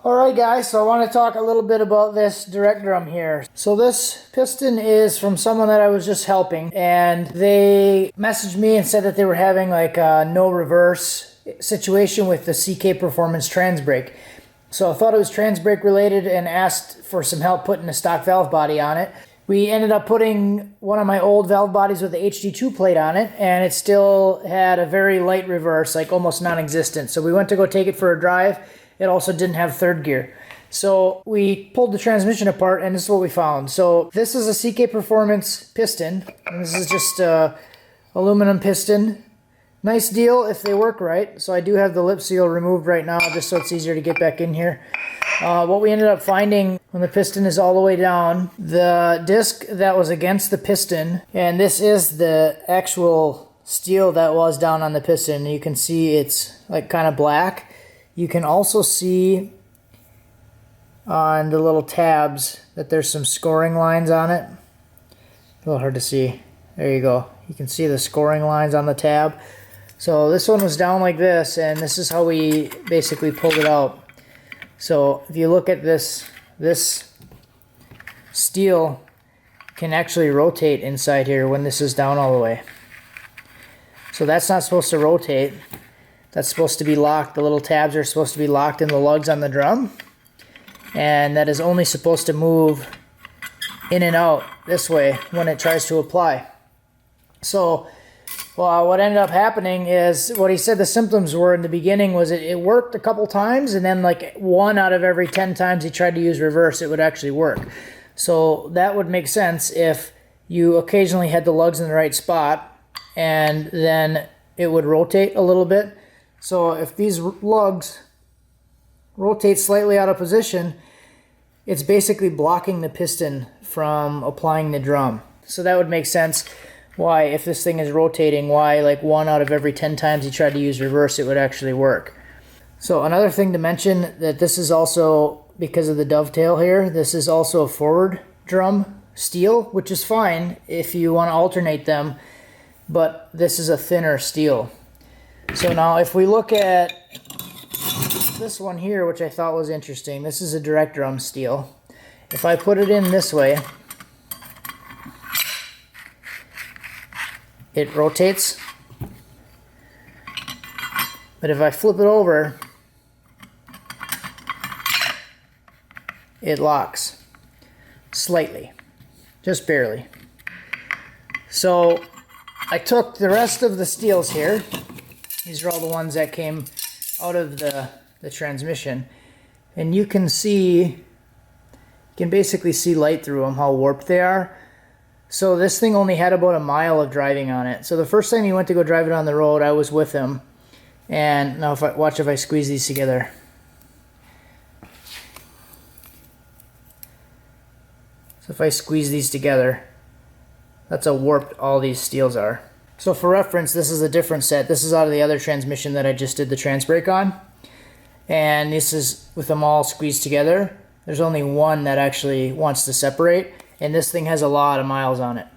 Alright guys, so I want to talk a little bit about this direct drum here. So this piston is from someone that I was just helping, and they messaged me and said that they were having like a no reverse situation with the CK Performance trans brake. So I thought it was trans brake related and asked for some help putting a stock valve body on it. We ended up putting one of my old valve bodies with the HD2 plate on it, and it still had a very light reverse, like almost non-existent. So we went to go take it for a drive. It also didn't have third gear. So we pulled the transmission apart, and this is what we found. So this is a CK Performance piston, and this is just a aluminum piston. Nice deal if they work right. So I do have the lip seal removed right now, just so it's easier to get back in here. What we ended up finding when the piston is all the way down, the disc that was against the piston, and this is the actual steel that was down on the piston. You can see it's like kind of black. You can also see on the little tabs that there's some scoring lines on it. A little hard to see. There you go. You can see the scoring lines on the tab. So this one was down like this, and this is how we basically pulled it out. So if you look at this steel can actually rotate inside here when this is down all the way. So that's not supposed to rotate. That's supposed to be locked. The little tabs are supposed to be locked in the lugs on the drum. And that is only supposed to move in and out this way when it tries to apply. So what ended up happening is, what he said the symptoms were in the beginning was it worked a couple times, and then like 1 out of every 10 times he tried to use reverse, it would actually work. So that would make sense if you occasionally had the lugs in the right spot, and then it would rotate a little bit. So if these lugs rotate slightly out of position, it's basically blocking the piston from applying the drum. So that would make sense why, if this thing is rotating, why like 1 out of every 10 times you tried to use reverse, it would actually work. So another thing to mention, that this is also, because of the dovetail here, this is also a forward drum steel, which is fine if you want to alternate them, but this is a thinner steel. So now if we look at this one here, which I thought was interesting, this is a direct drum steel. If I put it in this way, it rotates. But if I flip it over, it locks slightly, just barely. So I took the rest of the steels here. These are all the ones that came out of the transmission. And you can basically see light through them, how warped they are. So this thing only had about a mile of driving on it. So the first time he went to go drive it on the road, I was with him. And now watch if I squeeze these together. So if I squeeze these together, that's how warped all these steels are. So for reference, this is a different set. This is out of the other transmission that I just did the trans brake on. And this is with them all squeezed together. There's only one that actually wants to separate. And this thing has a lot of miles on it.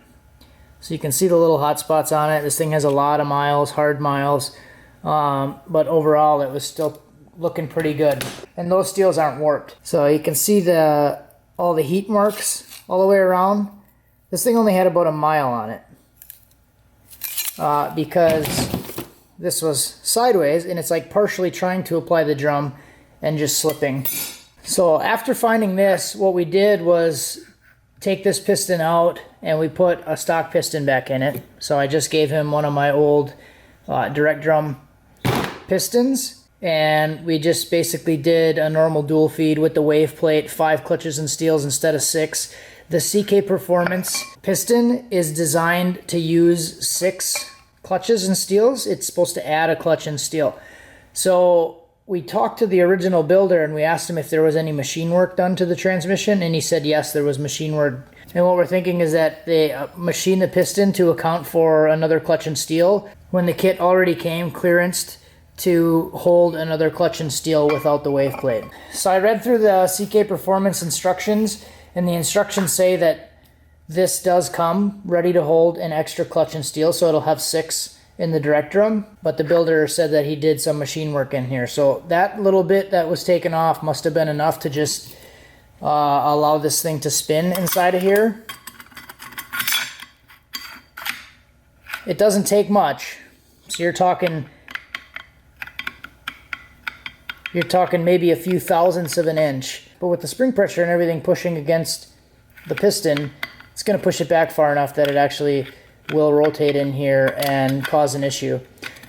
So you can see the little hot spots on it. This thing has a lot of miles, hard miles. But overall, it was still looking pretty good. And those steels aren't warped. So you can see all the heat marks all the way around. This thing only had about a mile on it. Because this was sideways, and it's like partially trying to apply the drum and just slipping. So after finding this, what we did was take this piston out, and we put a stock piston back in it. So I just gave him one of my old direct drum pistons, and we just basically did a normal dual feed with the wave plate, 5 clutches and steels instead of 6. The CK Performance piston is designed to use 6 clutches and steels. It's supposed to add a clutch and steel. So we talked to the original builder, and we asked him if there was any machine work done to the transmission, and he said yes, there was machine work. And what we're thinking is that they machined the piston to account for another clutch and steel when the kit already came clearanced to hold another clutch and steel without the wave plate. So I read through the CK Performance instructions, and the instructions say that this does come ready to hold an extra clutch and steel, so it'll have 6 in the direct drum, but the builder said that he did some machine work in here. So that little bit that was taken off must have been enough to just allow this thing to spin inside of here. It doesn't take much, so you're talking maybe a few thousandths of an inch, but with the spring pressure and everything pushing against the piston, it's going to push it back far enough that it actually will rotate in here and cause an issue.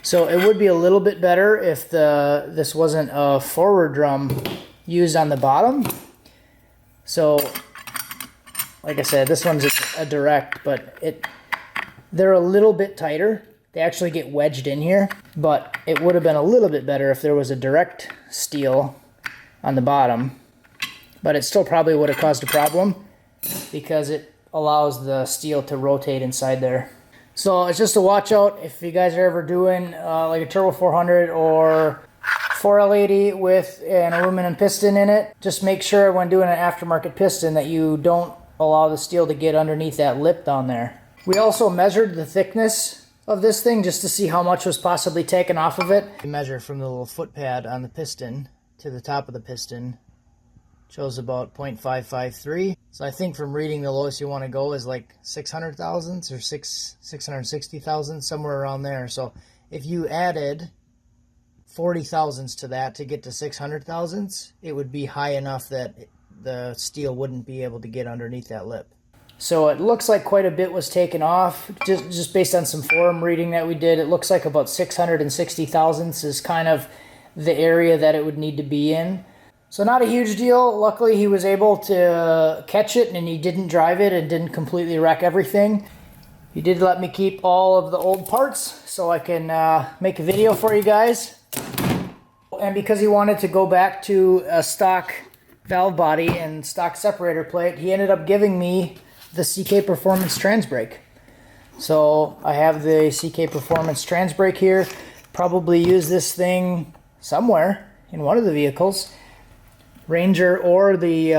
So it would be a little bit better if this wasn't a forward drum used on the bottom. So like I said, this one's a direct, but they're a little bit tighter. They actually get wedged in here, but it would have been a little bit better if there was a direct steel on the bottom, but it still probably would have caused a problem because it allows the steel to rotate inside there. So it's just a watch out if you guys are ever doing like a Turbo 400 or 4L80 with an aluminum piston in it. Just make sure when doing an aftermarket piston that you don't allow the steel to get underneath that lip down there. We also measured the thickness of this thing just to see how much was possibly taken off of it. We measured from the little foot pad on the piston to the top of the piston. Shows about 0.553. So I think from reading, the lowest you want to go is like 600 thousandths or 660 thousandths, somewhere around there. So if you added 40 thousandths to that to get to 600 thousandths, it would be high enough that the steel wouldn't be able to get underneath that lip. So it looks like quite a bit was taken off, just based on some forum reading that we did. It looks like about 660 thousandths is kind of the area that it would need to be in. So not a huge deal. Luckily he was able to catch it and he didn't drive it and didn't completely wreck everything. He did let me keep all of the old parts so I can make a video for you guys. And because he wanted to go back to a stock valve body and stock separator plate, he ended up giving me the CK Performance trans brake. So I have the CK Performance trans brake here. Probably use this thing somewhere in one of the vehicles, Ranger or the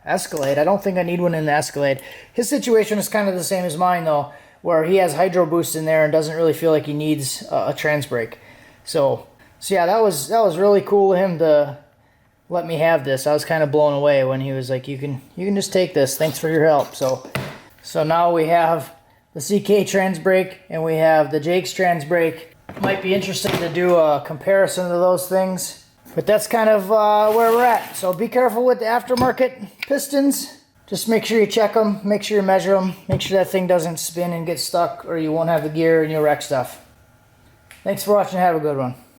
Escalade. I don't think I need one in the Escalade. His situation is kind of the same as mine though, where he has hydro boost in there and doesn't really feel like he needs a trans brake. So yeah, that was really cool of him to let me have this. I was kind of blown away when he was like, you can just take this, thanks for your help. So now we have the CK trans brake and we have the Jake's trans brake. Might be interesting to do a comparison of those things, but that's kind of where we're at. So be careful with the aftermarket pistons. Just make sure you check them, make sure you measure them, make sure that thing doesn't spin and get stuck or you won't have the gear and you'll wreck stuff. Thanks for watching, have a good one.